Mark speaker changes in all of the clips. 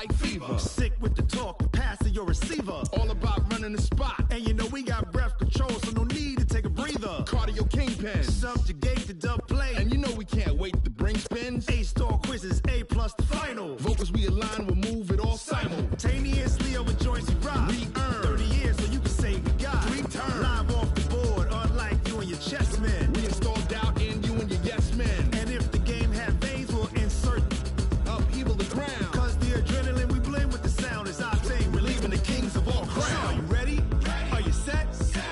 Speaker 1: like fever.
Speaker 2: Sick with the talk, passing your receiver.
Speaker 1: All about running the spot.
Speaker 2: And you know we got breath control, so no need to take a breather.
Speaker 1: Cardio kingpin.
Speaker 2: Subjugate the dub play.
Speaker 1: And you know we can't wait to bring spins.
Speaker 2: A-star quizzes, A+ the final.
Speaker 1: Vocals we align, we'll move it all
Speaker 2: simultaneously over joints we rock.
Speaker 1: We earn
Speaker 2: 30 years so you can say we got
Speaker 1: 3 turns.
Speaker 2: Live off the board, unlike you and your chess men.
Speaker 1: We install doubt in you and your yes men.
Speaker 2: And if the game had veins, we'll insert
Speaker 1: upheaval the ground.
Speaker 2: Cause the adrenaline we blend with the sound is our thing, relieving the kings of all crowns. Are you ready? Are you set?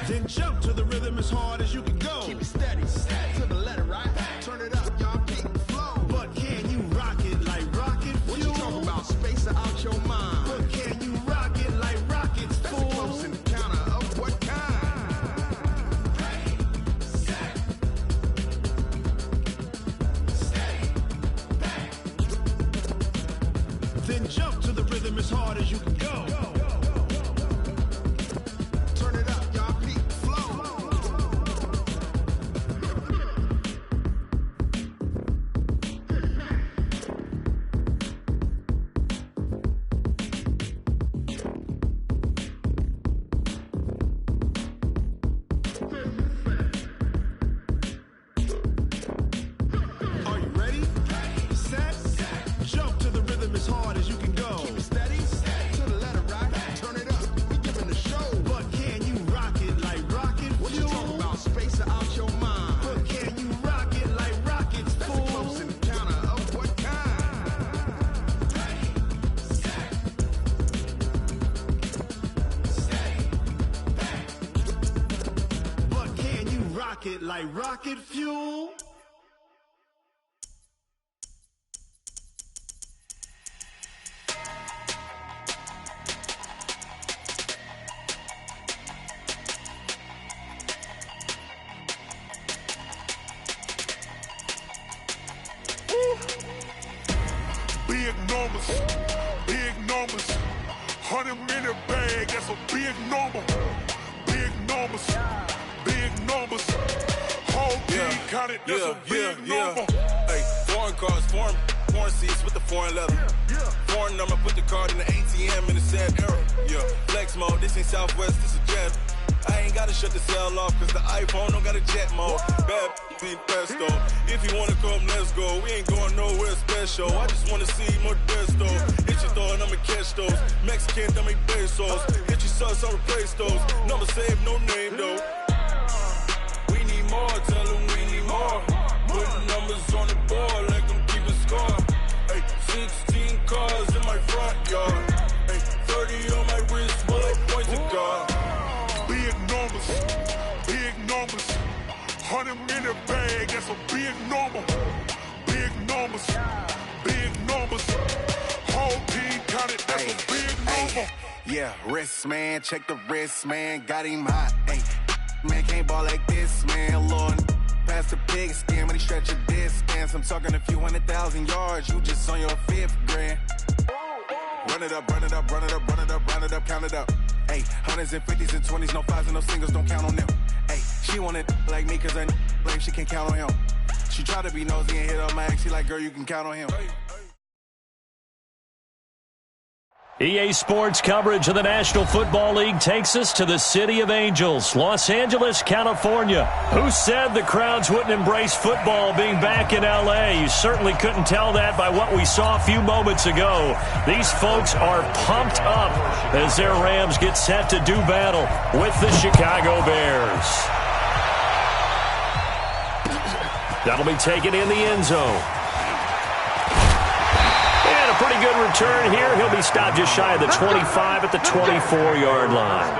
Speaker 2: Then jump to the rhythm as hard as you can go.
Speaker 1: Keep it steady, to the letter, right? Turn it up, y'all, keep the flow.
Speaker 2: But can you rock it like rocket fuel?
Speaker 1: What you talking about? Space out your mind.
Speaker 2: But can you rock it like rockets, fool?
Speaker 1: That's a close encounter of what kind?
Speaker 3: Ready, set, steady, bang.
Speaker 2: Then jump to the rhythm as hard as you can go.
Speaker 1: Turn it up, y'all, keep the flow.
Speaker 2: Are you ready? Set, jump to the rhythm as hard as you can go.
Speaker 1: Keep it steady, to the letter, right? Turn it up, we giving the show.
Speaker 2: But can you rock it like rocket
Speaker 1: What you
Speaker 2: fuel?
Speaker 1: talking about? Space out your mind.
Speaker 2: But can you rock it like rockets,
Speaker 1: That's a
Speaker 2: fool?
Speaker 1: close encounter of what kind?
Speaker 3: Ready, set, steady, bang.
Speaker 2: But can you rock it like rocket fuel?
Speaker 4: Big numbers, big numbers. 100-minute bag, that's a big number. Big numbers, big numbers. Whole team counted, that's a big number.
Speaker 5: Hey, foreign cars, foreign seats with the foreign leather. Foreign number, put the card in the ATM in the sad era. Yeah, flex mode, this ain't Southwest, this is jet. I ain't gotta shut the cell off, cause the iPhone don't got a jet mode. Bad be pesto. If you wanna come, let's go. We ain't going nowhere special. I just wanna see more desto. Hit your throw and I'ma catch those. Mexican, dummy pesos. Hit your sus, I'll replace those. Number save, no name though. We need more, tell them we need more. Putting numbers on the board, like them keep a score. Hey, 16 cars in my front yard. Hey, 30 on my wrist, bullet points of God.
Speaker 4: Big numbers, big numbers. 100-minute bag, that's a big number. Big numbers, big numbers. Whole team counted, that's a big number.
Speaker 6: Yeah, wrist man, check the wrist man, got him hot. Hey, man can't ball like this, man. Lord, past the pig skin when he stretch a distance. I'm talking a few 100,000 yards, you just on your 5th grand. Run it up, run it up, run it up, run it up, run it up, count it up. Hey, 100s and 50s and 20s, no 5s and no singles, don't count on them. Hey, she want it like me cause her blame, she can't count on him. She try to be nosy and hit on my ex, she like, girl, you can count on him.
Speaker 7: EA Sports coverage of the National Football League takes us to the City of Angels, Los Angeles, California. Who said the crowds wouldn't embrace football being back in L.A.? You certainly couldn't tell that by what we saw a few moments ago. These folks are pumped up as their Rams get set to do battle with the Chicago Bears. That'll be taken in the end zone. Pretty good return here. He'll be stopped just shy of the 25 at the 24-yard line.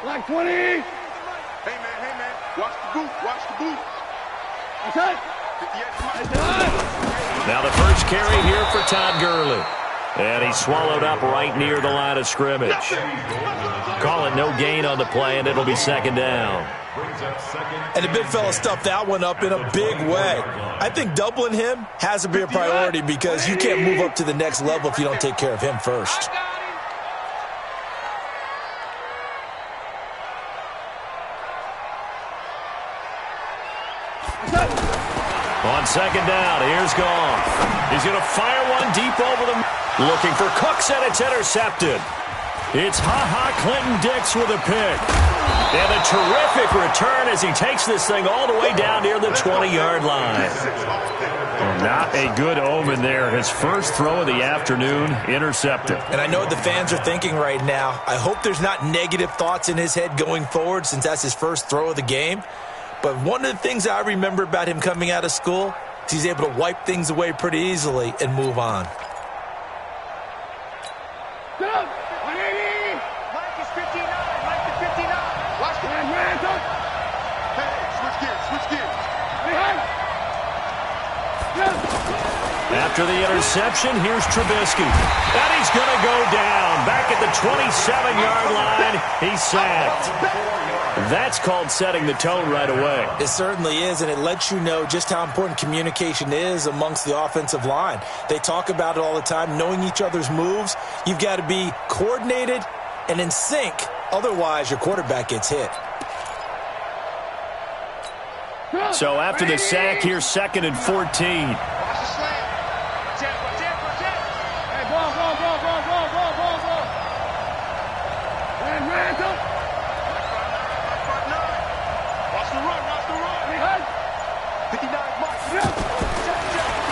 Speaker 8: Like 20.
Speaker 1: Hey, man. Watch the boot. Watch the boot.
Speaker 8: Okay.
Speaker 7: Now the first carry here for Todd Gurley. And he's swallowed up right near the line of scrimmage. Call it no gain on the play, and it'll be second down.
Speaker 8: And the big fella stuffed that one up in a big way. I think doubling him has to be a priority because you can't move up to the next level if you don't take care of him first.
Speaker 7: On second down, here's Goff. He's going to fire one deep over the... Looking for Cooks, and it's intercepted. It's Clinton-Dix with a pick. And a terrific return as he takes this thing all the way down near the 20-yard line. Not a good omen there. His first throw of the afternoon, intercepted.
Speaker 8: And I know what the fans are thinking right now. I hope there's not negative thoughts in his head going forward since that's his first throw of the game. But one of the things I remember about him coming out of school is he's able to wipe things away pretty easily and move on.
Speaker 7: After the interception, here's Trubisky. And he's going to go down. Back at the 27-yard line, he's sacked. That's called setting the tone right away.
Speaker 8: It certainly is, and it lets you know just how important communication is amongst the offensive line. They talk about it all the time, knowing each other's moves. You've got to be coordinated and in sync. Otherwise, your quarterback gets hit.
Speaker 7: So after the sack, here's 2nd and 14.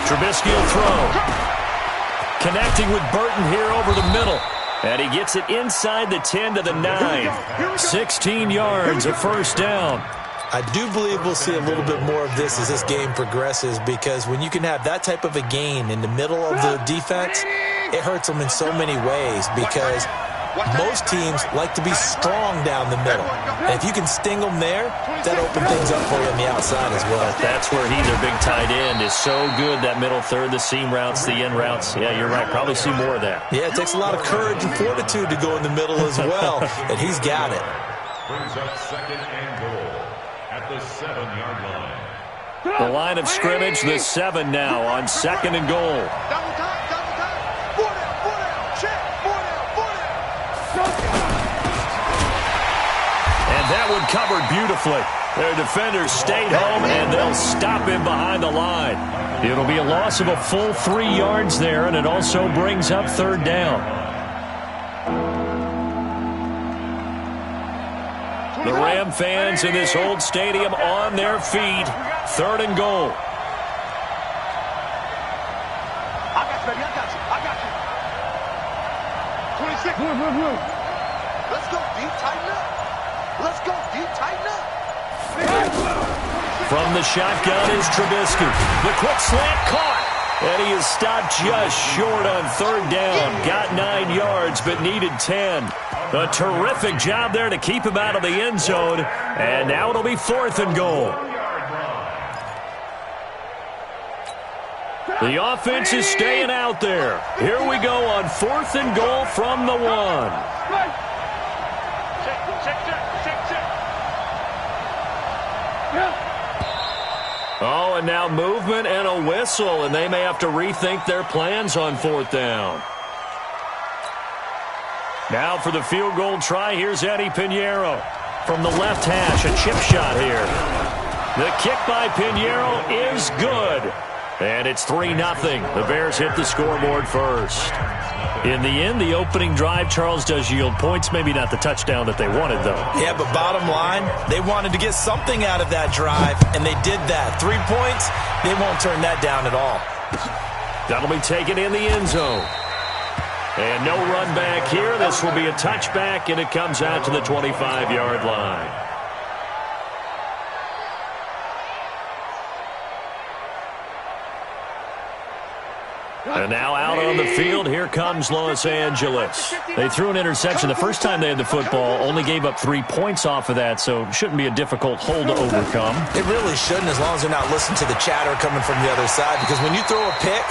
Speaker 7: Trubisky will throw. Connecting with Burton here over the middle. And he gets it inside the 10 to the 9. 16 yards, a first down.
Speaker 8: I do believe we'll see a little bit more of this as this game progresses because when you can have that type of a gain in the middle of the defense, it hurts them in so many ways because most teams like to be strong down the middle. And if you can sting them there, that opens things up for you on the outside as well.
Speaker 7: That's where he, their big tight end, is so good, that middle third, the seam routes, the in routes. Yeah, you're right. Probably see more of that.
Speaker 8: Yeah, it takes a lot of courage and fortitude to go in the middle as well, and he's got it.
Speaker 2: Brings up 2nd and goal at the 7-yard line.
Speaker 7: The line of scrimmage, the 7 now on 2nd and goal. That one covered beautifully. Their defenders stayed home, and they'll stop him behind the line. It'll be a loss of a full 3 yards there, and it also brings up 3rd down. The Ram fans in this old stadium on their feet. 3rd and goal.
Speaker 3: I got you. 26. Let's go deep, tighten up. Let's go deep, tighten up.
Speaker 7: From the shotgun is Trubisky. The quick slant caught. And he is stopped just short on 3rd down. Got 9 yards, but needed 10. A terrific job there to keep him out of the end zone. And now it'll be 4th and goal. The offense is staying out there. Here we go on 4th and goal from the 1. Oh, and now movement and a whistle, and they may have to rethink their plans on 4th down. Now for the field goal try, here's Eddie Pinheiro. From the left hash, a chip shot here. The kick by Pinheiro is good. And it's 3-0. The Bears hit the scoreboard first. In the end, the opening drive, Charles, does yield points. Maybe not the touchdown that they wanted, though.
Speaker 8: Yeah, but bottom line, they wanted to get something out of that drive, and they did that. 3 points, they won't turn that down at all.
Speaker 7: That'll be taken in the end zone. And no run back here. This will be a touchback, and it comes out to the 25-yard line. And now out on the field, here comes Los Angeles. They threw an interception the first time they had the football, only gave up 3 points off of that, so it shouldn't be a difficult hole to overcome.
Speaker 8: It really shouldn't, as long as they're not listening to the chatter coming from the other side, because when you throw a pick,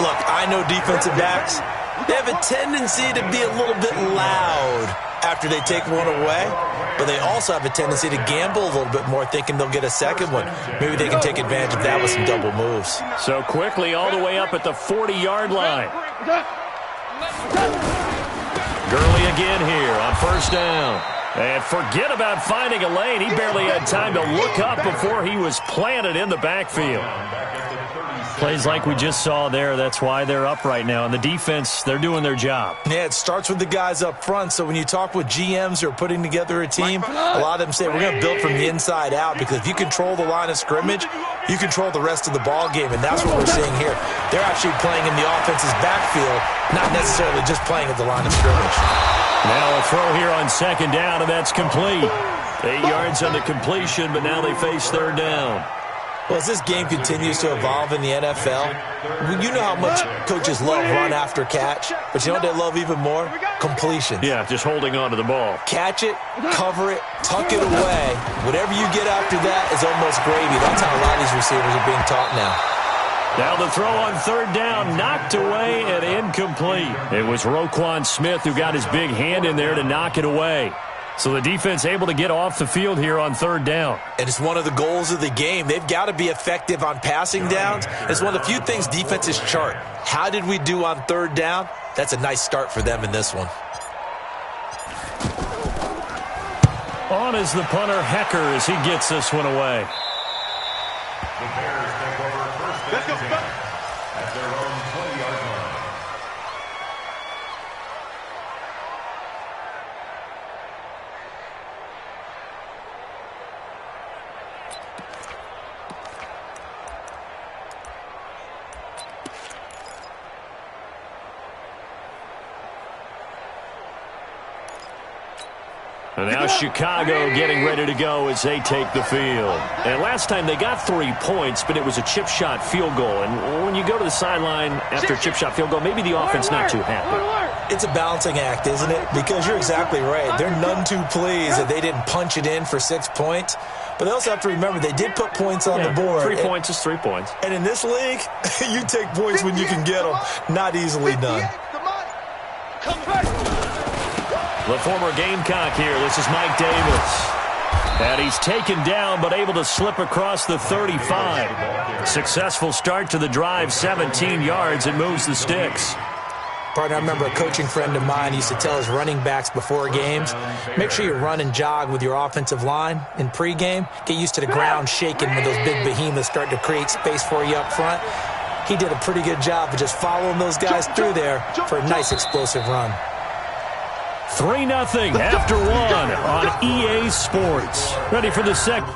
Speaker 8: look, I know defensive backs, They have a tendency to be a little bit loud after they take one away, but they also have a tendency to gamble a little bit more, thinking they'll get a second one. Maybe they can take advantage of that with some double moves.
Speaker 7: So quickly all the way up at the 40-yard line. Gurley again here on first down. And forget about finding a lane. He barely had time to look up before he was planted in the backfield. Plays like we just saw there. That's why they're up right now. And the defense, they're doing their job.
Speaker 8: Yeah, it starts with the guys up front. So when you talk with GMs who are putting together a team, a lot of them say we're going to build from the inside out, because if you control the line of scrimmage, you control the rest of the ball game, and that's what we're seeing here. They're actually playing in the offense's backfield, not necessarily just playing at the line of scrimmage.
Speaker 7: Now a throw here on second down, and that's complete. 8 yards on the completion, but now they face third down.
Speaker 8: Well, as this game continues to evolve in the NFL, you know how much coaches love run after catch, but you know what they love even more? Completions.
Speaker 7: Yeah, just holding on to the ball.
Speaker 8: Catch it, cover it, tuck it away. Whatever you get after that is almost gravy. That's how a lot of these receivers are being taught now.
Speaker 7: Now the throw on third down, knocked away and incomplete. It was Roquan Smith who got his big hand in there to knock it away. So the defense able to get off the field here on third down.
Speaker 8: And it's one of the goals of the game. They've got to be effective on passing downs. It's one of the few things defenses chart. How did we do on third down? That's a nice start for them in this one.
Speaker 7: On is the punter, Hecker, as he gets this one away.
Speaker 1: The Bears take over first and 10 at their own 20-yard line.
Speaker 7: And now Chicago getting ready to go as they take the field. And last time they got 3 points, but it was a chip shot field goal. And when you go to the sideline after a chip shot field goal, maybe the offense not too happy.
Speaker 8: It's a balancing act, isn't it? Because you're exactly right. They're none too pleased that they didn't punch it in for 6 points. But they also have to remember they did put points on the board.
Speaker 7: 3 points is 3 points.
Speaker 8: And in this league, you take points when you can get them. Not easily done.
Speaker 7: The former Gamecock here. This is Mike Davis. And he's taken down but able to slip across the 35. Successful start to the drive, 17 yards, and moves the sticks.
Speaker 8: Partner, I remember a coaching friend of mine used to tell his running backs before games, make sure you run and jog with your offensive line in pregame. Get used to the ground shaking when those big behemoths start to create space for you up front. He did a pretty good job of just following those guys through there for a nice explosive run.
Speaker 7: 3-0 after 1 on EA Sports. Ready for the second.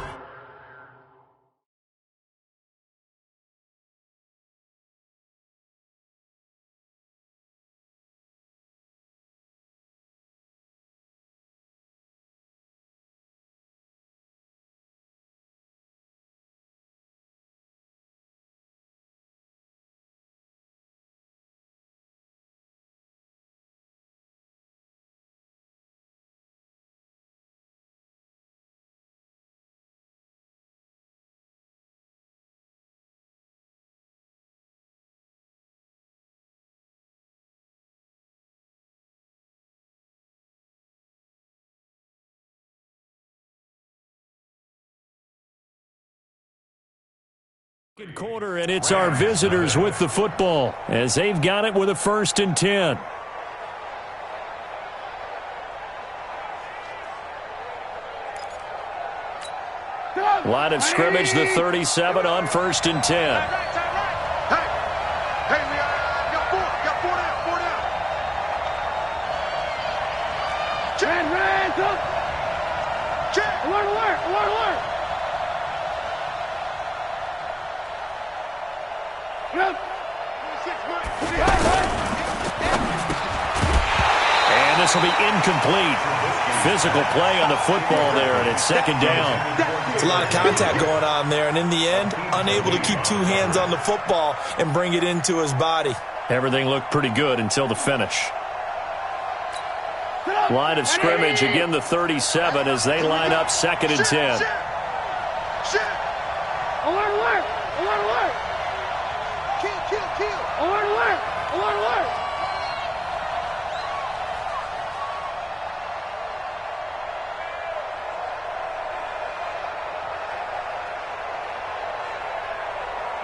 Speaker 7: Second quarter, and it's our visitors with the football as they've got it with a 1st and 10. Line of scrimmage, the 37 on 1st and 10. And this will be incomplete. Physical play on the football there, and it's 2nd down.
Speaker 8: It's a lot of contact going on there, and in the end, unable to keep 2 hands on the football and bring it into his body.
Speaker 7: Everything looked pretty good until the finish. Line of scrimmage, again the 37 as they line up 2nd and 10.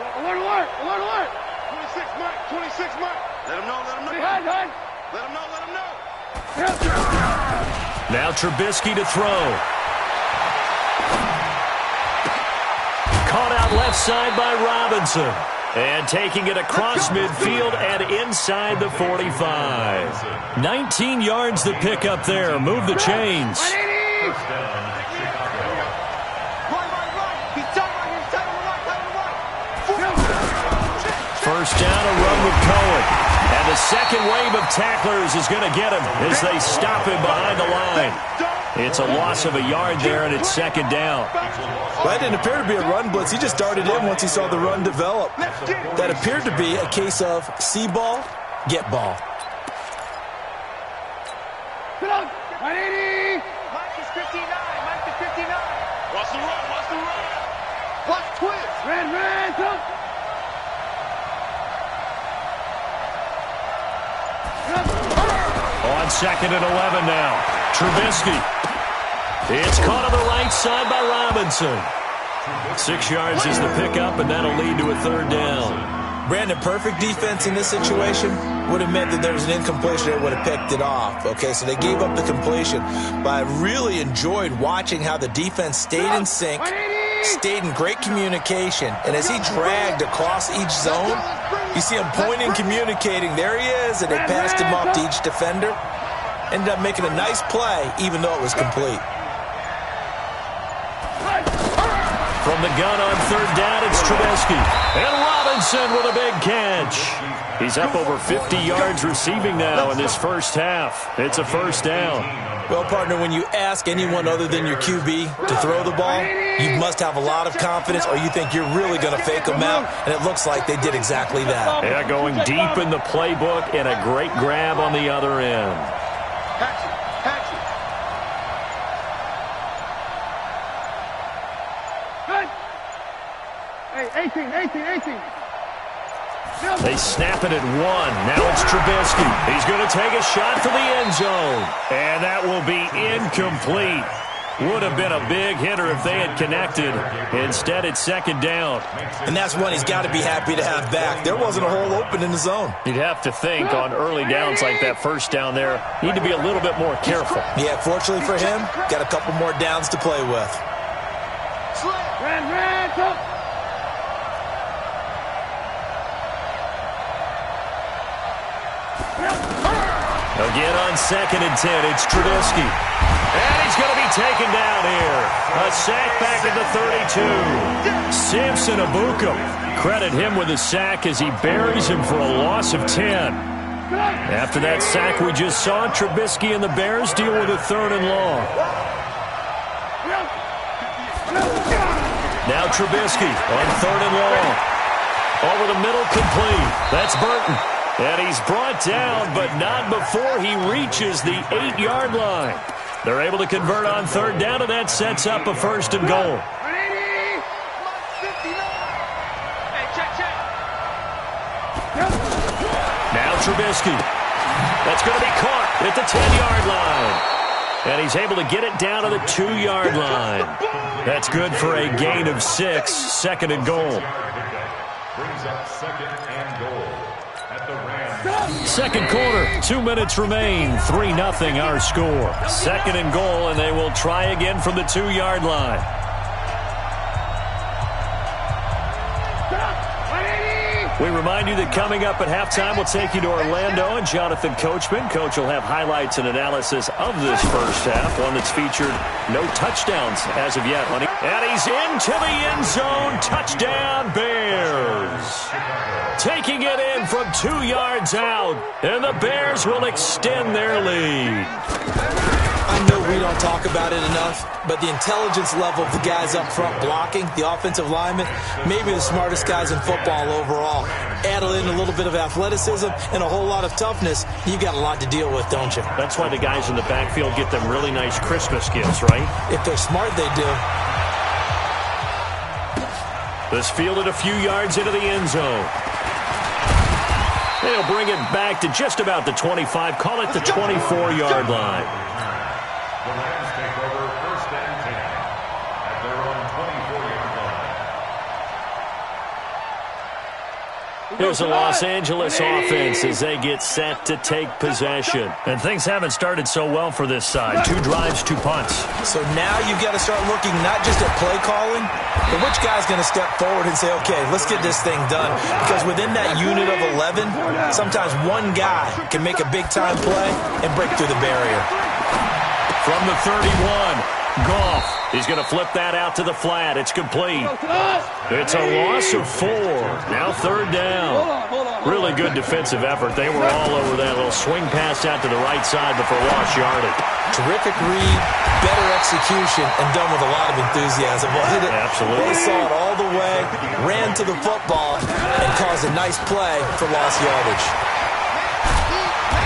Speaker 3: Alert, alert, alert, alert. 26 Mike, 26 Mike. Let him know, let him know. Let him know, let him know.
Speaker 7: Now Trubisky to throw. Caught out left side by Robinson. And taking it across midfield and inside the 45. 19 yards to pick up there. Move the chains. First down, a run with Cohen. And the second wave of tacklers is going to get him as they stop him behind the line. It's a loss of a yard there, and it's second down.
Speaker 8: That didn't appear to be a run blitz. He just darted in once he saw the run develop. That appeared to be a case of see ball, get ball.
Speaker 3: Mike is 59. Mike is 59. Watch the run. Watch the run. Watch twist. Red, come.
Speaker 7: On second and 11 now. Trubisky. It's caught on the right side by Robinson. 6 yards is the pickup, and that'll lead to a third down.
Speaker 8: Brandon, perfect defense in this situation would have meant that there was an incompletion that would have picked it off. Okay, so they gave up the completion. But I really enjoyed watching how the defense stayed in sync, stayed in great communication. And as he dragged across each zone, you see him pointing, communicating. There he is, and they passed him up to each defender. Ended up making a nice play, even though it was complete.
Speaker 7: From the gun on third down, it's Trubisky. And Robinson with a big catch. He's up over 50 yards receiving now in this first half. It's a first down.
Speaker 8: Well, partner, when you ask anyone other than your QB to throw the ball, you must have a lot of confidence or you think you're really going to fake them out, and it looks like they did exactly that.
Speaker 7: Yeah, going deep in the playbook and a great grab on the other end.
Speaker 3: Hey, 18.
Speaker 7: They snap it at one. Now it's Trubisky. He's going to take a shot for the end zone. And that will be incomplete. Would have been a big hitter if they had connected. Instead, it's second down.
Speaker 8: And that's one he's got to be happy to have back. There wasn't a hole open in the zone.
Speaker 7: You'd have to think on early downs like that first down there, need to be a little bit more careful.
Speaker 8: Yeah, fortunately for him, got a couple more downs to play with.
Speaker 7: Again on second and 10, it's Trubisky. And he's going to be taken down here. A sack back at the 32. Samson Abuka. Credit him with a sack as he buries him for a loss of 10. After that sack we just saw, Trubisky and the Bears deal with a third and long. Now Trubisky on third and long. Over the middle, complete. That's Burton. And he's brought down, but not before he reaches the 8-yard line. They're able to convert on third down, and that sets up a first and goal. Now Trubisky. That's going to be caught at the 10-yard line. And he's able to get it down to the 2-yard line. That's good for a gain of 6, second and goal.
Speaker 1: Brings up second and goal.
Speaker 7: Second quarter, 2 minutes remain, 3-0 our score. Second and goal, and they will try again from the 2-yard line. We remind you that coming up at halftime, we'll take you to Orlando and Jonathan Coachman. Coach will have highlights and analysis of this first half, one that's featured no touchdowns as of yet. And he's into the end zone. Touchdown, Bears. Taking it in from 2 yards out, and the Bears will extend their lead.
Speaker 8: I know we don't talk about it enough, but the intelligence level of the guys up front blocking, the offensive linemen, maybe the smartest guys in football overall. Add in a little bit of athleticism and a whole lot of toughness, you got a lot to deal with, don't you?
Speaker 7: That's why the guys in the backfield get them really nice Christmas gifts, right?
Speaker 8: If they're smart, they do.
Speaker 7: This fielded a few yards into the end zone. They'll bring it back to just about the 25, call it the 24-yard line.
Speaker 1: The Rams take over first and 10 at their own 24-yard
Speaker 7: Here's the Los Angeles offense as they get set to take possession. And things haven't started so well for this side. 2 drives, 2 punts.
Speaker 8: So now you've got to start looking not just at play calling, but which guy's going to step forward and say, okay, let's get this thing done. Because within that unit of 11, sometimes one guy can make a big-time play and break through the barrier.
Speaker 7: From the 31, Goff. He's going to flip that out to the flat. It's complete. It's a loss of 4. Now 3rd down. Really good defensive effort. They were all over that little swing pass out to the right side before lost yardage.
Speaker 8: Terrific read, better execution, and done with a lot of enthusiasm. Wasn't it?
Speaker 7: Absolutely.
Speaker 8: They saw it all the way, ran to the football, and caused a nice play for lost yardage.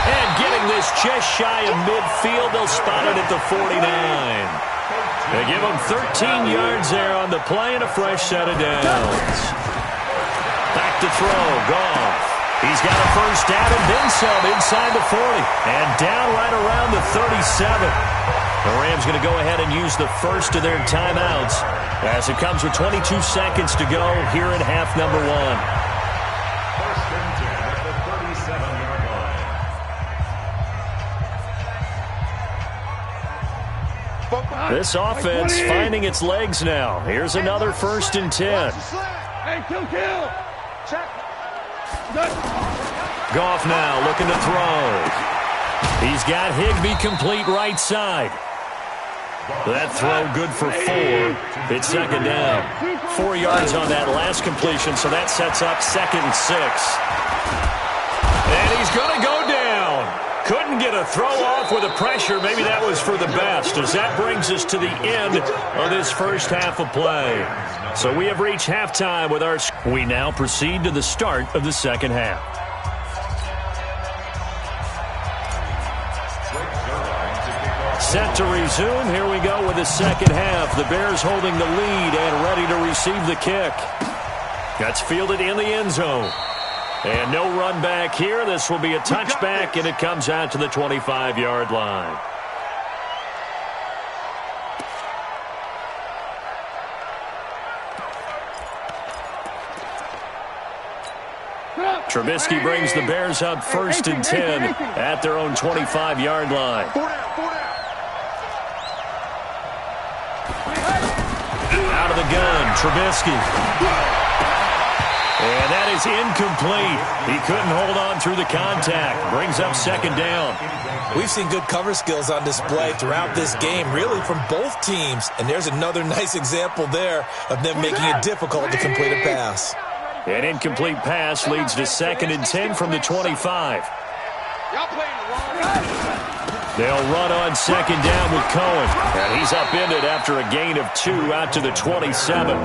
Speaker 7: And getting this just shy of midfield, they'll spot it at the 49. They give him 13 yards there on the play and a fresh set of downs. Back to throw, Goff. He's got a first down and then some inside the 40. And down right around the 37. The Rams going to go ahead and use the first of their timeouts as it comes with 22 seconds to go here in half number 1.
Speaker 1: First and 10 at the 37-yard line.
Speaker 7: This offense finding its legs now. Here's another 1st and 10.
Speaker 2: Hey, kill. Check.
Speaker 7: Goff now looking to throw. He's got Higbee complete right side. That throw good for 4. It's 2nd down. 4 yards on that last completion, so that sets up 2nd and 6. And he's going to go down. Couldn't get a throw off with the pressure. Maybe that was for the best, as that brings us to the end of this first half of play. So we have reached halftime with our... We now proceed to the start of the second half. Set to resume. Here we go with the second half. The Bears holding the lead and ready to receive the kick. That's fielded in the end zone. And no run back here. This will be a touchback, and it comes out to the 25-yard line. Trubisky brings the Bears up 1st and 10 at their own 25-yard line. Out of the gun, Trubisky. And that is incomplete. He couldn't hold on through the contact. Brings up 2nd down.
Speaker 8: We've seen good cover skills on display throughout this game, really from both teams. And there's another nice example there of them making it difficult to complete a pass.
Speaker 7: An incomplete pass leads to 2nd and 10 from the 25. They'll run on 2nd down with Cohen. And he's upended after a gain of 2 out to the 27.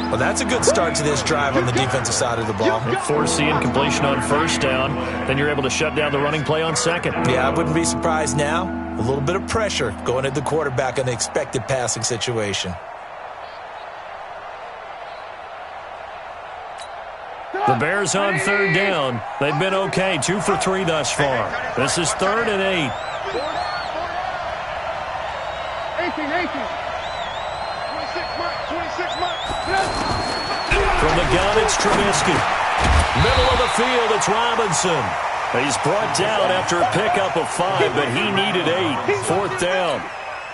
Speaker 8: Well, that's a good start to this drive on the defensive side of the ball.
Speaker 7: Force the incompletion on 1st down. Then you're able to shut down the running play on 2nd.
Speaker 8: Yeah, I wouldn't be surprised now. A little bit of pressure going at the quarterback in an expected passing situation.
Speaker 7: The Bears on 3rd down. They've been okay. 2 for 3 thus far. This is 3rd and 8.
Speaker 2: 18.
Speaker 7: From the gun, it's Trubisky. Middle of the field, it's Robinson. He's brought down after a pickup of 5, but he needed 8. 4th down.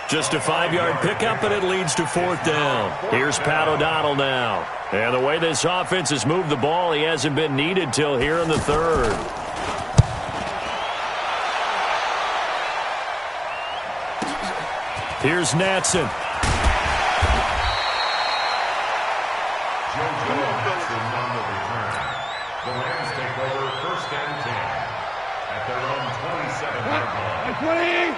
Speaker 7: Just a 5-yard pickup, and it leads to 4th down. Here's Pat O'Donnell now. And the way this offense has moved the ball, he hasn't been needed till here in the 3rd. Here's Natson.
Speaker 1: The Rams take over 1st and 10 at their own 27-yard line.
Speaker 2: 20.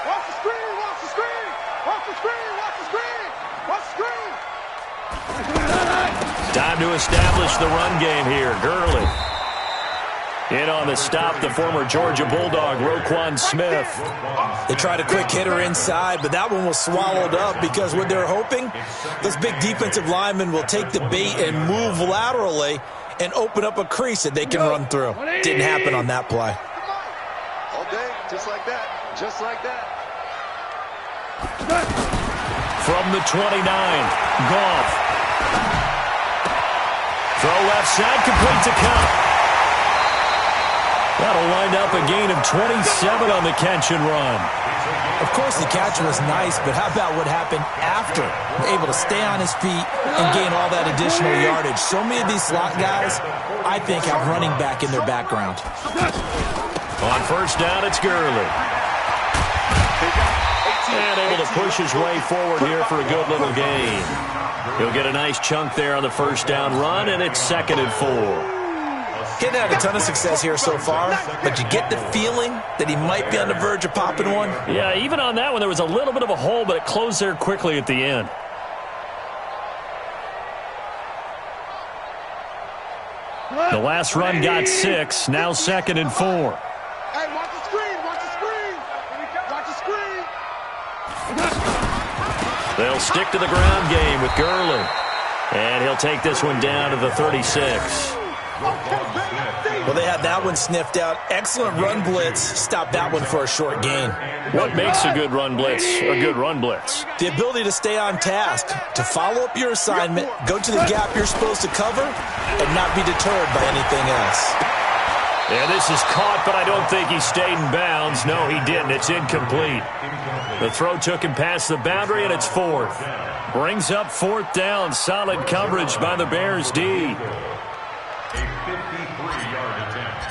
Speaker 2: Watch the screen. Watch the screen. Watch the screen. Watch the screen. Watch the screen.
Speaker 7: Time to establish the run game here. Gurley. In on the stop, the former Georgia Bulldog, Roquan Smith.
Speaker 8: They tried a quick hitter inside, but that one was swallowed up because what they're hoping, this big defensive lineman will take the bait and move laterally and open up a crease that they can run through. Didn't happen on that play.
Speaker 3: All day, just like that. Just like that.
Speaker 7: From the 29, Goff. Throw left left side, complete to Cup. That'll wind up a gain of 27 on the catch and run.
Speaker 8: Of course, the catch was nice, but how about what happened after? Able to stay on his feet and gain all that additional yardage. So many of these slot guys, I think, have running back in their background.
Speaker 7: On first down, it's Gurley. And able to push his way forward here for a good little gain. He'll get a nice chunk there on the first down run, and it's 2nd and 4.
Speaker 8: He hasn't had a ton of success here so far, but you get the feeling that he might be on the verge of popping one.
Speaker 7: Yeah, even on that one, there was a little bit of a hole, but it closed there quickly at the end. The last run got 6, now 2nd and 4.
Speaker 3: Hey, watch the screen, watch the screen. Watch the screen.
Speaker 7: They'll stick to the ground game with Gurley. And he'll take this one down to the 36.
Speaker 8: Well, they had that one sniffed out. Excellent run blitz. Stop that one for a short gain.
Speaker 7: What makes a good run blitz a good run blitz?
Speaker 8: The ability to stay on task, to follow up your assignment, go to the gap you're supposed to cover, and not be deterred by anything else.
Speaker 7: Yeah, this is caught, but I don't think he stayed in bounds. No, he didn't. It's incomplete. The throw took him past the boundary, and it's 4th. Brings up 4th down. Solid coverage by the Bears D.
Speaker 1: A 53-yard attempt.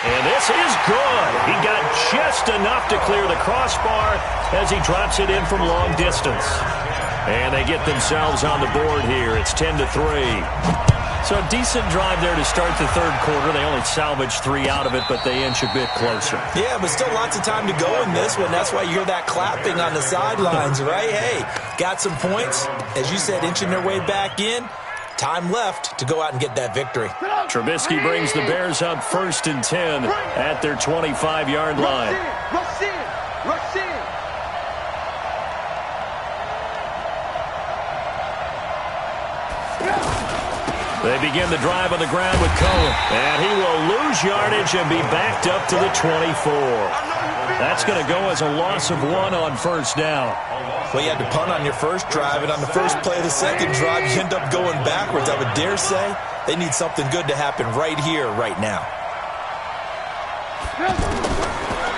Speaker 7: And this is good. He got just enough to clear the crossbar as he drops it in from long distance. And they get themselves on the board here. It's 10-3. So a decent drive there to start the third quarter. They only salvaged 3 out of it, but they inch a bit closer.
Speaker 8: Yeah, but still lots of time to go in this one. That's why you hear that clapping on the sidelines, right? Hey, got some points. As you said, inching their way back in. Time left to go out and get that victory.
Speaker 7: Trubisky brings the Bears up 1st and 10 at their 25-yard line.
Speaker 3: Rush in, rush in.
Speaker 7: They begin the drive on the ground with Cohen. And he will lose yardage and be backed up to the 24. That's going to go as a loss of 1 on first down.
Speaker 8: Well, you had to punt on your first drive, and on the first play of the second drive, you end up going backwards. I would dare say they need something good to happen right here, right now.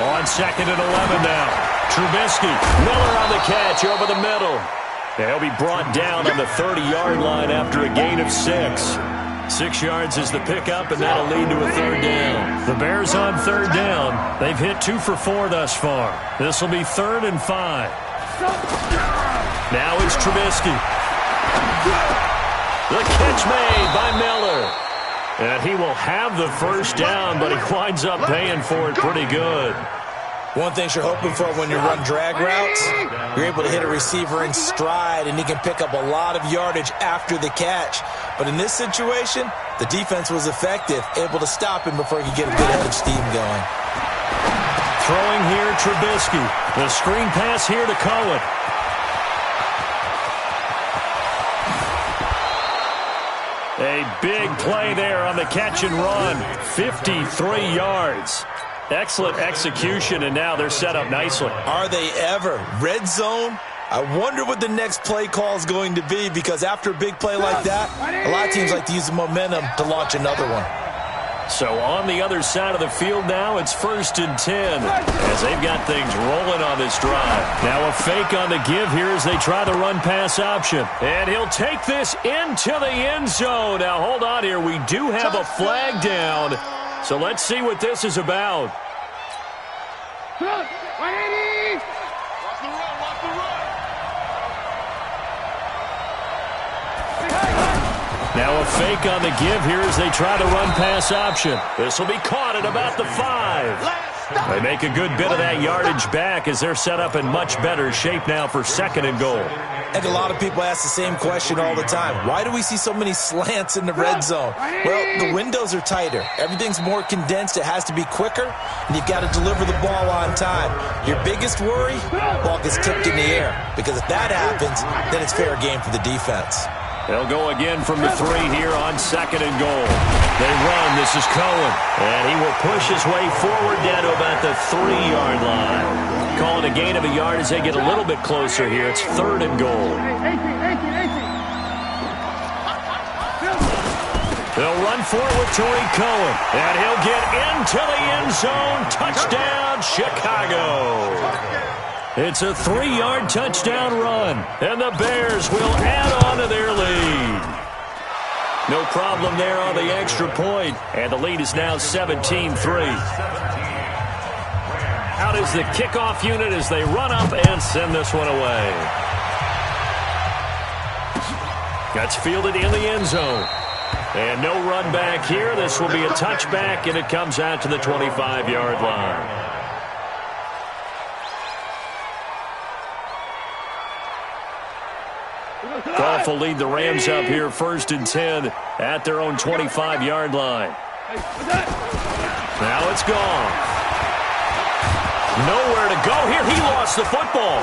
Speaker 7: On 2nd and 11 now. Trubisky, Miller on the catch over the middle. He'll be brought down on the 30-yard line after a gain of 6. 6 yards is the pickup, and that'll lead to a 3rd down. The Bears on 3rd down. They've hit 2 for 4 thus far. This will be 3rd and 5. Now it's Trubisky. The catch made by Miller. And he will have the first down, but he winds up paying for it pretty good.
Speaker 8: One thing you're hoping for when you run drag routes, you're able to hit a receiver in stride, and he can pick up a lot of yardage after the catch. But in this situation, the defense was effective, able to stop him before he could get a good head of steam going.
Speaker 7: Throwing here, Trubisky. The screen pass here to Cohen. A big play there on the catch and run. 53 yards. Excellent execution, and now they're set up nicely.
Speaker 8: Are they ever? Red zone? I wonder what the next play call is going to be, because after a big play like that, a lot of teams like to use the momentum to launch another one.
Speaker 7: So on the other side of the field now, it's 1st and 10 as they've got things rolling on this drive. Now a fake on the give here as they try the run-pass option. And he'll take this into the end zone. Now hold on here. We do have a flag down. So let's see what this is about. Now a fake on the give here as they try the run-pass option. This will be caught at about the 5. They make a good bit of that yardage back as they're set up in much better shape now for 2nd and goal.
Speaker 8: And a lot of people ask the same question all the time. Why do we see so many slants in the red zone? Well, the windows are tighter. Everything's more condensed. It has to be quicker, and you've got to deliver the ball on time. Your biggest worry, ball gets tipped in the air, because if that happens, then it's fair game for the defense.
Speaker 7: They'll go again from the 3 here on 2nd and goal. They run. This is Cohen. And he will push his way forward down to about the 3-yard line. Call it a gain of a yard as they get a little bit closer here. It's 3rd and goal. They'll run forward with Tariq Cohen. And he'll get into the end zone. Touchdown, Chicago. It's a 3-yard touchdown run, and the Bears will add on to their lead. No problem there on the extra point, and the lead is now 17-3. Out is the kickoff unit as they run up and send this one away. That's fielded in the end zone. And no run back here. This will be a touchback, and it comes out to the 25-yard line. Goff will lead the Rams up here 1st and 10 at their own 25-yard line. Now it's Goff. Nowhere to go here. He lost the football.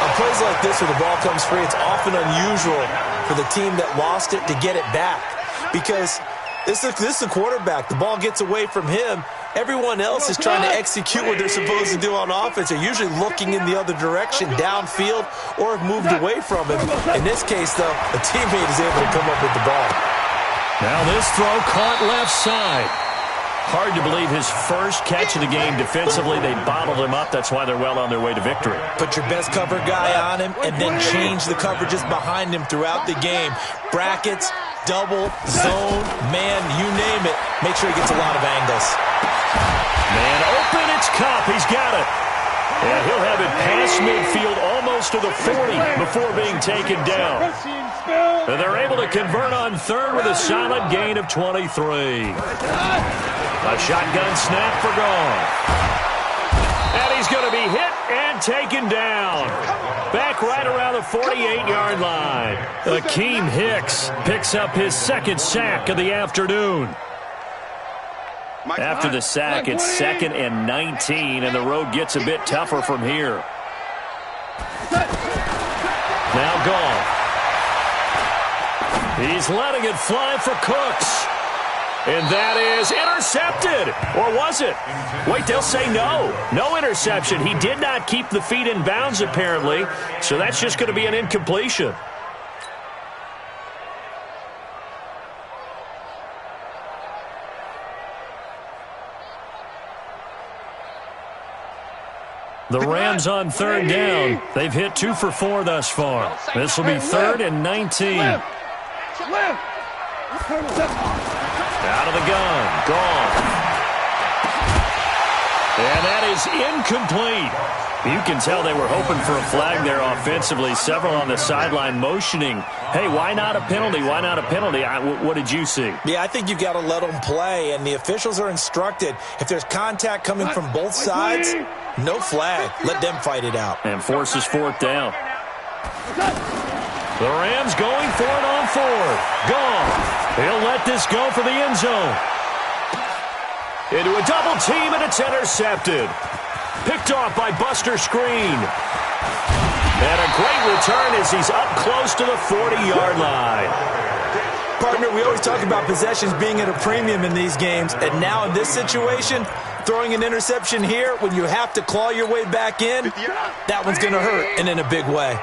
Speaker 8: On plays like this where the ball comes free, it's often unusual for the team that lost it to get it back. Because this is a quarterback. The ball gets away from him. Everyone else is trying to execute what they're supposed to do on offense. They're usually looking in the other direction, downfield, or have moved away from him. In this case, though, a teammate is able to come up with the ball.
Speaker 7: Now this throw caught left side. Hard to believe his first catch of the game defensively. They bottled him up. That's why they're well on their way to victory.
Speaker 8: Put your best cover guy on him and then change the coverages behind him throughout the game. Brackets, double, zone, man, you name it. Make sure he gets a lot of angles.
Speaker 7: Man open, it's Kupp. He's got it. And he'll have it past midfield almost to the 40 before being taken down. And they're able to convert on 3rd with a solid gain of 23. A shotgun snap for Goff. And he's going to be hit and taken down. Back right around the 48-yard line. Akeem Hicks picks up his 2nd sack of the afternoon. After the sack, it's 2nd and 19, and the road gets a bit tougher from here. Now Goff. He's letting it fly for Cooks. And that is intercepted. Or was it? Wait, they'll say no. No interception. He did not keep the feet in bounds, apparently. So that's just going to be an incompletion. The Rams on 3rd down. They've hit 2 for 4 thus far. This will be 3rd and 19. Out of the gun. Gone. And that is incomplete. You can tell they were hoping for a flag there offensively. Several on the sideline motioning. Hey, why not a penalty? Why not a penalty? What did you see?
Speaker 8: Yeah, I think you've got to let them play, and the officials are instructed. If there's contact coming from both sides, no flag. Let them fight it out.
Speaker 7: And forces 4th down. The Rams going for it on 4th. Gone. He'll let this go for the end zone. Into a double team, and it's intercepted. Picked off by Buster Screen. And a great return as he's up close to the 40-yard line.
Speaker 8: Partner, we always talk about possessions being at a premium in these games, and now in this situation, throwing an interception here when you have to claw your way back in, that one's going to hurt, and in a big way.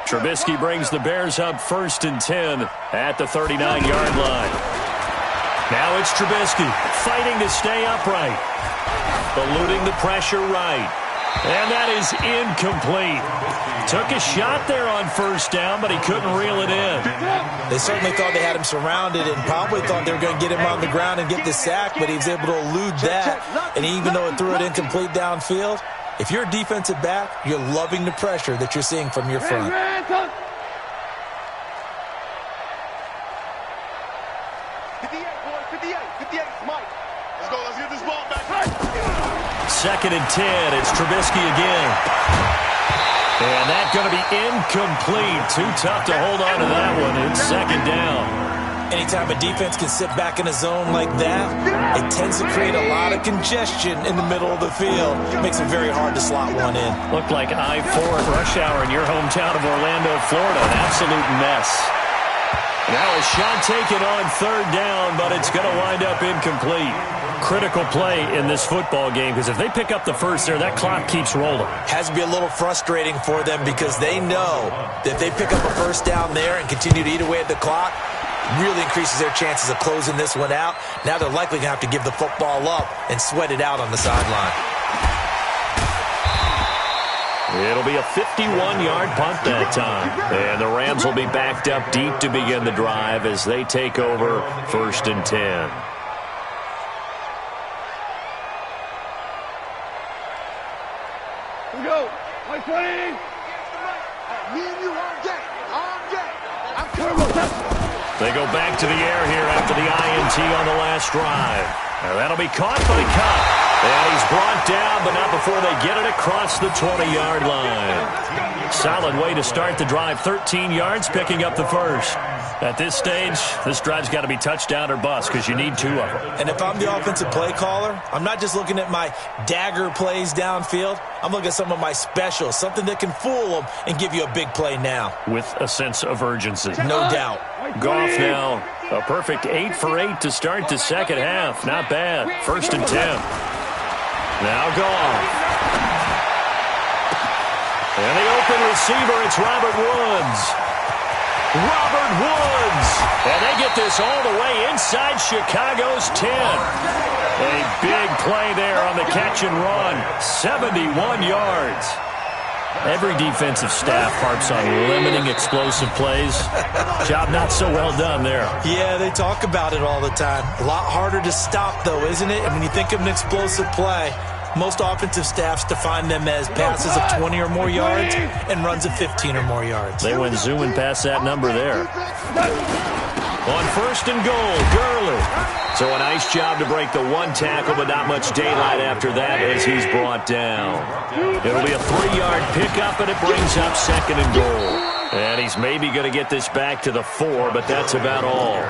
Speaker 7: Trubisky brings the Bears up 1st and 10 at the 39-yard line. Now it's Trubisky fighting to stay upright. Eluding the pressure right. And that is incomplete. Took a shot there on 1st down, but he couldn't reel it in.
Speaker 8: They certainly thought they had him surrounded and probably thought they were going to get him on the ground and get the sack, but he was able to elude that. And even though it threw it incomplete downfield, if you're a defensive back, you're loving the pressure that you're seeing from your front.
Speaker 3: 58, Mike. Let's get this ball back.
Speaker 7: 2nd and 10. It's Trubisky again. And that's going to be incomplete. Too tough to hold on to that one. It's 2nd down.
Speaker 8: Anytime a defense can sit back in a zone like that, it tends to create a lot of congestion in the middle of the field. Makes it very hard to slot one in.
Speaker 7: Looked like I-4 at rush hour in your hometown of Orlando, Florida. An absolute mess. Now a shot taken on third down, but it's going to wind up incomplete. Critical play in this football game, because if they pick up the first there, that clock keeps rolling.
Speaker 8: Has to be a little frustrating for them because they know that if they pick up a first down there and continue to eat away at the clock, really increases their chances of closing this one out. Now they're likely going to have to give the football up and sweat it out on the sideline.
Speaker 7: It'll be a 51-yard punt that time. And the Rams will be backed up deep to begin the drive as they take over 1st and 10.
Speaker 3: Here we go. White 20. Me and you on deck. On deck. I'm coming.
Speaker 7: They go back to the air here after the INT on the last drive. Now that'll be caught by Cup. And he's brought down, but not before they get it across the 20-yard line. Solid way to start the drive. 13 yards, picking up the first. At this stage, this drive's got to be touchdown or bust because you need 2 of them.
Speaker 8: And if I'm the offensive play caller, I'm not just looking at my dagger plays downfield. I'm looking at some of my specials, something that can fool them and give you a big play now.
Speaker 7: With a sense of urgency.
Speaker 8: No doubt.
Speaker 7: Goff now, a perfect 8 for 8 to start the second half. Not bad. 1st and 10. Now Goff. And the open receiver, it's Robert Woods. Robert Woods. And they get this all the way inside Chicago's 10. A big play there on the catch and run. 71 yards. Every defensive staff harps on limiting explosive plays. Job not so well done there.
Speaker 8: Yeah, they talk about it all the time. A lot harder to stop, though, isn't it? And when you think of an explosive play, most offensive staffs define them as passes of 20 or more yards and runs of 15 or more yards.
Speaker 7: They went zooming past that number there. On 1st and goal, Gurley. So a nice job to break the 1 tackle, but not much daylight after that as he's brought down. It'll be a 3-yard pickup, and it brings up 2nd and goal. And he's maybe going to get this back to the 4, but that's about all.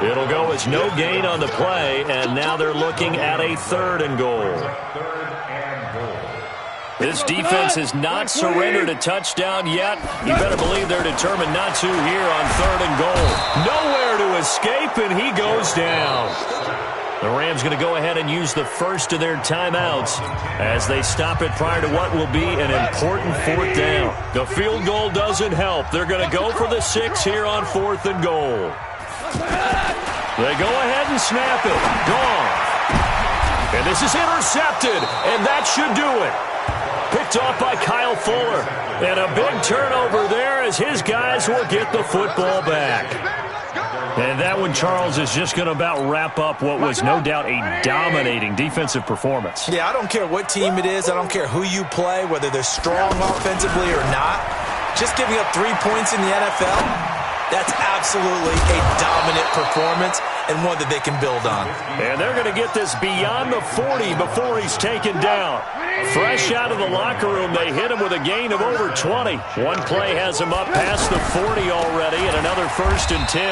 Speaker 7: It'll go as no gain on the play, and now they're looking at a 3rd and goal. This defense has not surrendered a touchdown yet. You better believe they're determined not to here on 3rd and goal. Nowhere to escape, and he goes down. The Rams going to go ahead and use the first of their timeouts as they stop it prior to what will be an important 4th down. The field goal doesn't help. They're going to go for the 6 here on 4th and goal. They go ahead and snap it. Gone. And this is intercepted, and that should do it. Picked off by Kyle Fuller. And a big turnover there as his guys will get the football back. And that one, Charles, is just going to about wrap up what was no doubt a dominating defensive performance.
Speaker 8: Yeah, I don't care what team it is. I don't care who you play, whether they're strong offensively or not. Just giving up 3 points in the NFL, that's absolutely a dominant performance and one that they can build on.
Speaker 7: And they're going to get this beyond the 40 before he's taken down. Fresh out of the locker room, they hit him with a gain of over 20. One play has him up past the 40 already, and another 1st and 10.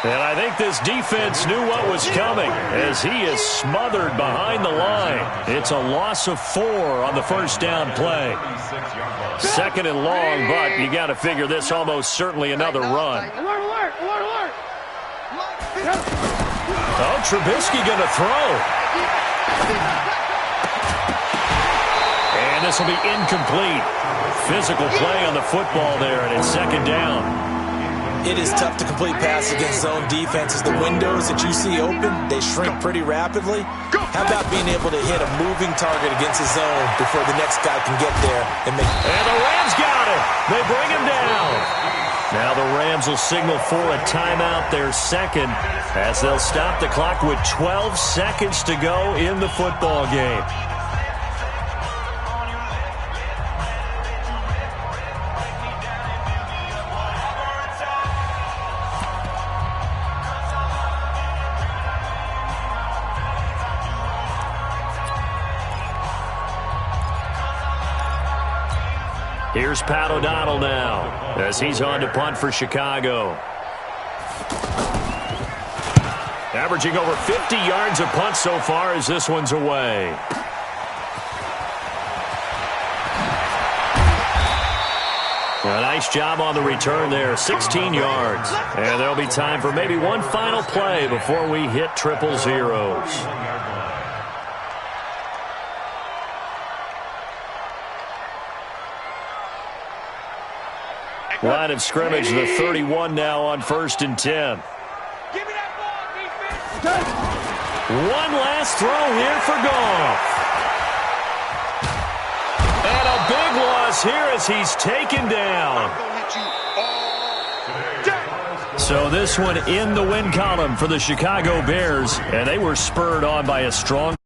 Speaker 7: And I think this defense knew what was coming as he is smothered behind the line. It's a loss of 4 on the 1st down play. 2nd and long, but you got to figure this almost certainly another run.
Speaker 3: Alert, alert, alert, alert.
Speaker 7: Oh, Trubisky going to throw. And this will be incomplete. Physical play on the football there, and it's 2nd down.
Speaker 8: It is tough to complete passes against zone defenses. The windows that you see open, they shrink pretty rapidly. How about being able to hit a moving target against the zone before the next guy can get there and make...
Speaker 7: And the Rams got it. They bring him down. Now the Rams will signal for a timeout, their 2nd, as they'll stop the clock with 12 seconds to go in the football game. Here's Pat O'Donnell now as he's on to punt for Chicago. Averaging over 50 yards a punt so far as this one's away. A nice job on the return there, 16 yards. And there'll be time for maybe one final play before we hit triple zeros. Line of scrimmage, the 31 now on 1st and 10. One last throw here for Goff. And a big loss here as he's taken down. So this one in the win column for the Chicago Bears, and they were spurred on by a strong